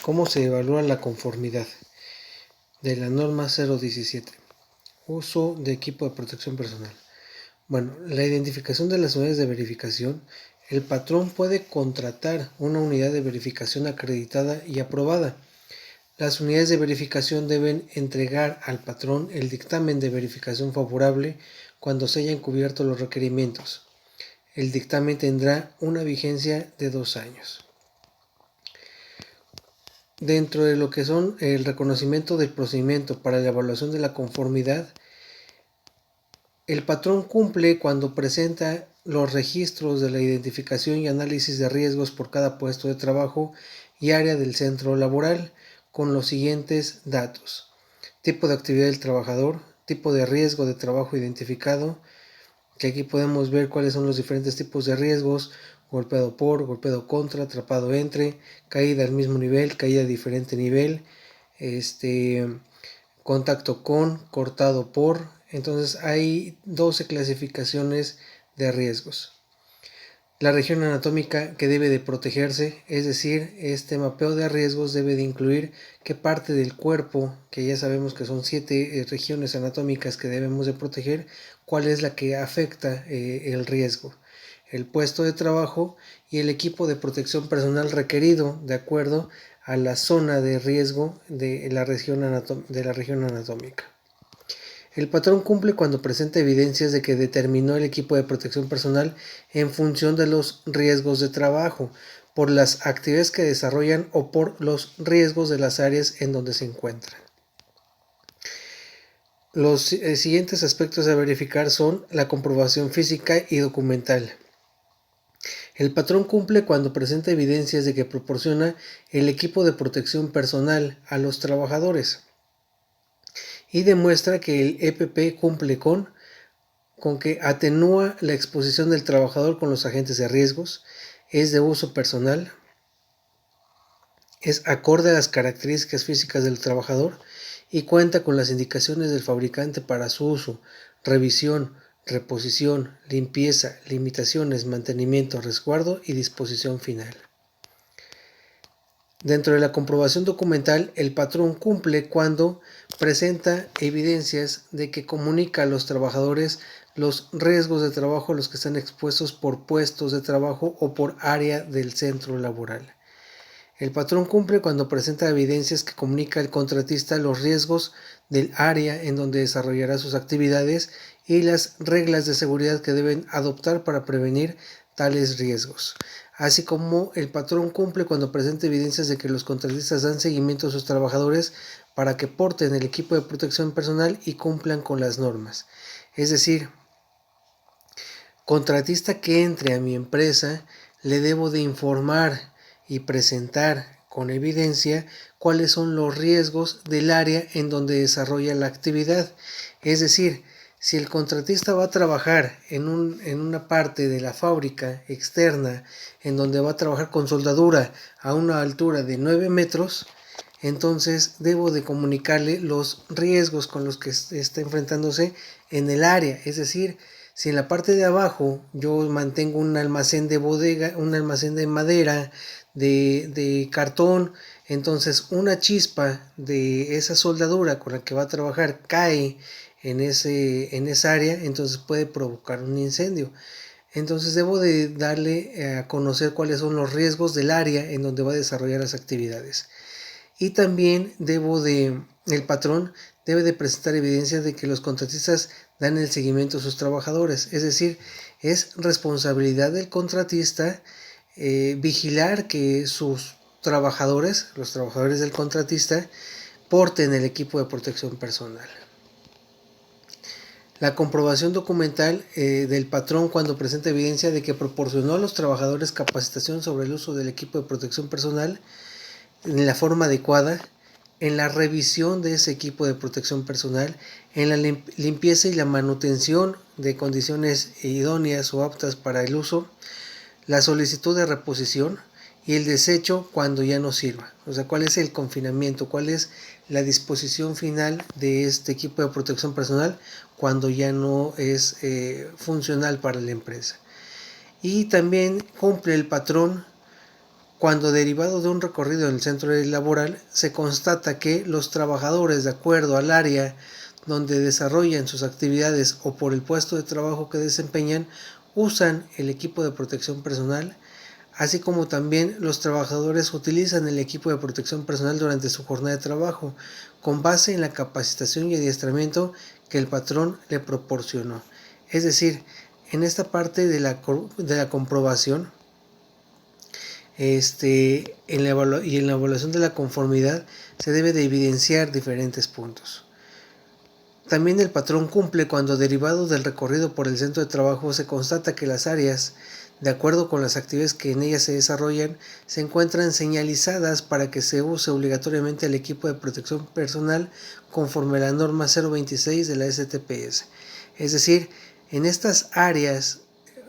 ¿Cómo se evalúa la conformidad de la norma 017? Uso de equipo de protección personal. Bueno, la identificación de las unidades de verificación. El patrón puede contratar una unidad de verificación acreditada y aprobada. Las unidades de verificación deben entregar al patrón el dictamen de verificación favorable cuando se hayan cubierto los requerimientos. El dictamen tendrá una vigencia de 2 años. Dentro de lo que son el reconocimiento del procedimiento para la evaluación de la conformidad, el patrón cumple cuando presenta los registros de la identificación y análisis de riesgos por cada puesto de trabajo y área del centro laboral con los siguientes datos: tipo de actividad del trabajador, tipo de riesgo de trabajo identificado, que aquí podemos ver cuáles son los diferentes tipos de riesgos: golpeado por, golpeado contra, atrapado entre, caída al mismo nivel, caída a diferente nivel, contacto con, cortado por. Entonces hay 12 clasificaciones de riesgos. La región anatómica que debe de protegerse, es decir, este mapeo de riesgos debe de incluir qué parte del cuerpo, que ya sabemos que son 7 regiones anatómicas que debemos de proteger, cuál es la que afecta el riesgo, el puesto de trabajo y el equipo de protección personal requerido de acuerdo a la zona de riesgo de la región anatómica. El patrón cumple cuando presenta evidencias de que determinó el equipo de protección personal en función de los riesgos de trabajo, por las actividades que desarrollan o por los riesgos de las áreas en donde se encuentran. Los siguientes aspectos a verificar son la comprobación física y documental. El patrón cumple cuando presenta evidencias de que proporciona el equipo de protección personal a los trabajadores y demuestra que el EPP cumple con que atenúa la exposición del trabajador con los agentes de riesgos, es de uso personal, es acorde a las características físicas del trabajador y cuenta con las indicaciones del fabricante para su uso, revisión, reposición, limpieza, limitaciones, mantenimiento, resguardo y disposición final. Dentro de la comprobación documental, el patrón cumple cuando presenta evidencias de que comunica a los trabajadores los riesgos de trabajo a los que están expuestos por puestos de trabajo o por área del centro laboral. El patrón cumple cuando presenta evidencias que comunica al contratista los riesgos del área en donde desarrollará sus actividades y las reglas de seguridad que deben adoptar para prevenir tales riesgos. Así como el patrón cumple cuando presenta evidencias de que los contratistas dan seguimiento a sus trabajadores para que porten el equipo de protección personal y cumplan con las normas. Es decir, contratista que entre a mi empresa, le debo de informar y presentar con evidencia cuáles son los riesgos del área en donde desarrolla la actividad. Es decir, si el contratista va a trabajar en una parte de la fábrica externa en donde va a trabajar con soldadura a una altura de 9 metros, entonces debo de comunicarle los riesgos con los que está enfrentándose en el área. Es decir, si en la parte de abajo yo mantengo un almacén de bodega, un almacén de madera, de cartón, entonces una chispa de esa soldadura con la que va a trabajar cae en esa área, entonces puede provocar un incendio. Entonces debo de darle a conocer cuáles son los riesgos del área en donde va a desarrollar las actividades. Y también el patrón debe de presentar evidencia de que los contratistas dan el seguimiento a sus trabajadores. Es decir, es responsabilidad del contratista vigilar que sus trabajadores, los trabajadores del contratista, porten el equipo de protección personal. La comprobación documental del patrón cuando presenta evidencia de que proporcionó a los trabajadores capacitación sobre el uso del equipo de protección personal en la forma adecuada, en la revisión de ese equipo de protección personal, en la limpieza y la manutención de condiciones idóneas o aptas para el uso, la solicitud de reposición y el desecho cuando ya no sirva. O sea, cuál es el confinamiento, cuál es la disposición final de este equipo de protección personal cuando ya no es funcional para la empresa. Y también cumple el patrón cuando derivado de un recorrido en el centro laboral se constata que los trabajadores, de acuerdo al área donde desarrollan sus actividades o por el puesto de trabajo que desempeñan, usan el equipo de protección personal, así como también los trabajadores utilizan el equipo de protección personal durante su jornada de trabajo, con base en la capacitación y adiestramiento que el patrón le proporcionó. Es decir, en esta parte de la comprobación, en la evaluación de la conformidad se debe de evidenciar diferentes puntos. También el patrón cumple cuando, derivado del recorrido por el centro de trabajo, se constata que las áreas, de acuerdo con las actividades que en ellas se desarrollan, se encuentran señalizadas para que se use obligatoriamente el equipo de protección personal conforme a la norma 026 de la STPS. Es decir, en estas áreas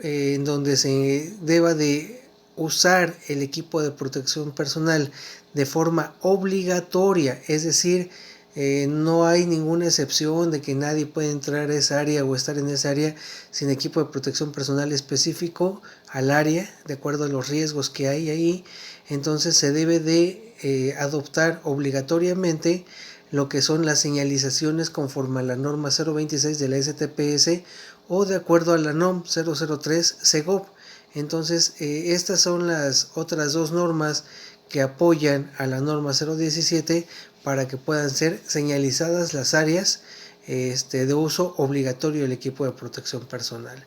en donde se deba de usar el equipo de protección personal de forma obligatoria, es decir, no hay ninguna excepción de que nadie puede entrar a esa área o estar en esa área sin equipo de protección personal específico al área, de acuerdo a los riesgos que hay ahí. Entonces se debe de adoptar obligatoriamente lo que son las señalizaciones conforme a la norma 026 de la STPS o de acuerdo a la NOM 003 SEGOP. Entonces estas son las otras dos normas que apoyan a la norma 017 para que puedan ser señalizadas las áreas de uso obligatorio del equipo de protección personal.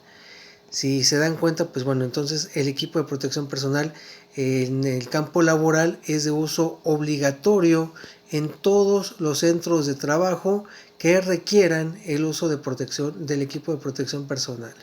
Si se dan cuenta, pues bueno, entonces el equipo de protección personal en el campo laboral es de uso obligatorio en todos los centros de trabajo que requieran el uso de protección del equipo de protección personal.